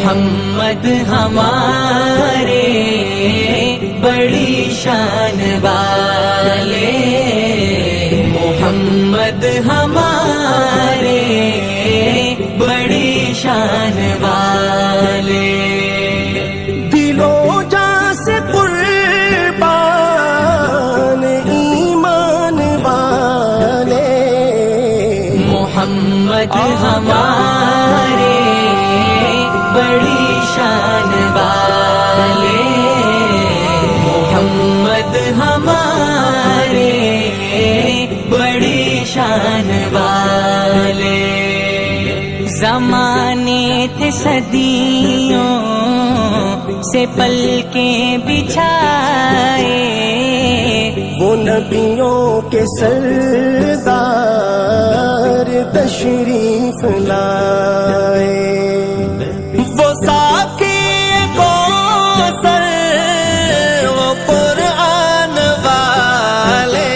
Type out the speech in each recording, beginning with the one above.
محمد ہمارے بڑی شان والے، محمد ہمارے بڑی شان والے، دلوں جاں سے قربان ایمان والے، محمد ہمارے بڑی شان والے، محمد ہمارے بڑی شان والے، زمانے تھے صدیوں سے پل کے بچھائے، وہ نبیوں کے سردار تشریف لائے، وہ ساقی کوثر وہ قرآن والے،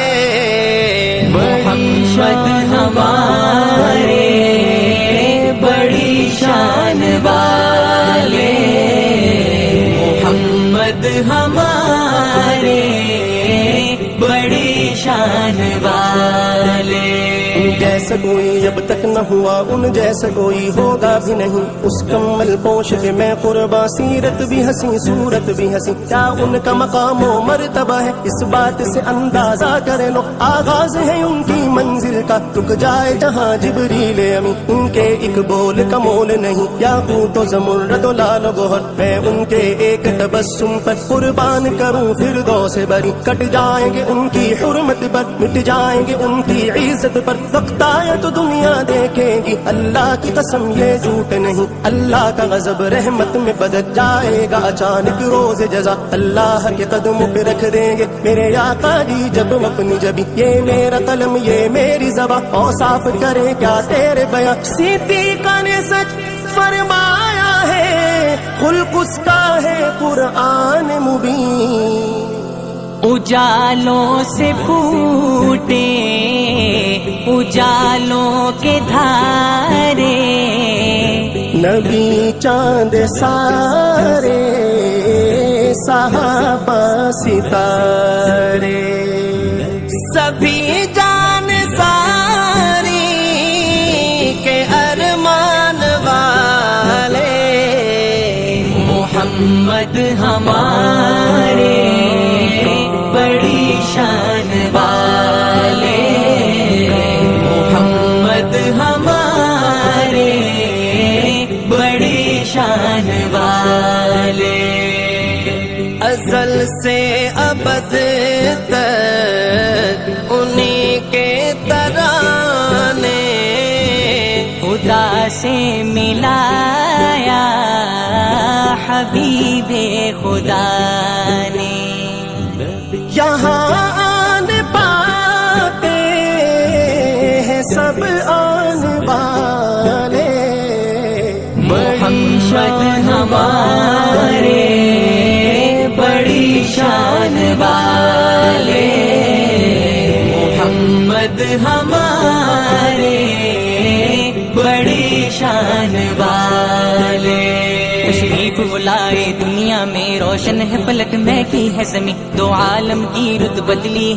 محمد ہمارے بڑی شان والے، محمد ہمارے بڑی شان والے، جیسا کوئی اب تک نہ ہوا ان جیسا کوئی ہوگا بھی نہیں، اس کمل پوش کے میں قرباں، سیرت بھی ہنسی صورت بھی ہنسی، کیا ان کا مقام و مرتبہ ہے اس بات سے اندازہ کر لو، آغاز ہے ان کی منزل کا، رک جائے جہاں جبریل امی، ان کے ایک بول کا مول نہیں، یاقوت و زمرد و لال و گوہر، میں ان کے ایک تبسم پر قربان کروں فردوس بری، کٹ جائیں گے ان کی حرمت پر، مٹ جائیں گے ان کی عزت پر، وقت آیا تو دنیا دیکھے گی، اللہ کی قسم یہ جھوٹ نہیں، اللہ کا غضب رحمت میں بدل جائے گا اچانک روز جزا، اللہ کے قدموں پہ رکھ دیں گے میرے آقا جی جب اپنی جبی، یہ میرا قلم یہ میری زبان، اوصاف کرے کیا تیرے بیان، صدیقہ نے سچ فرمایا ہے، خلق اس کا ہے قرآن مبین، اجالوں سے پھوٹے اجالوں کے دھارے، نبی چاند سارے صحابہ ستارے، سبھی جان ساری کے ارمان والے، محمد ہمارے بڑی شان والے، محمد ہمارے بڑی شان والے، ازل سے ابد تک انہی کے ترانے، خدا سے ملایا حبیب خدا نے، یہاں آن پاتے ہیں سب آن والے، محمد ہمارے بڑی شان والے، محمد ہمارے بڑی شان والے، تشریف لائے دنیا میں روشن ہے فلک میں کی ہے زمین، دو عالم کی رت بدلی ہے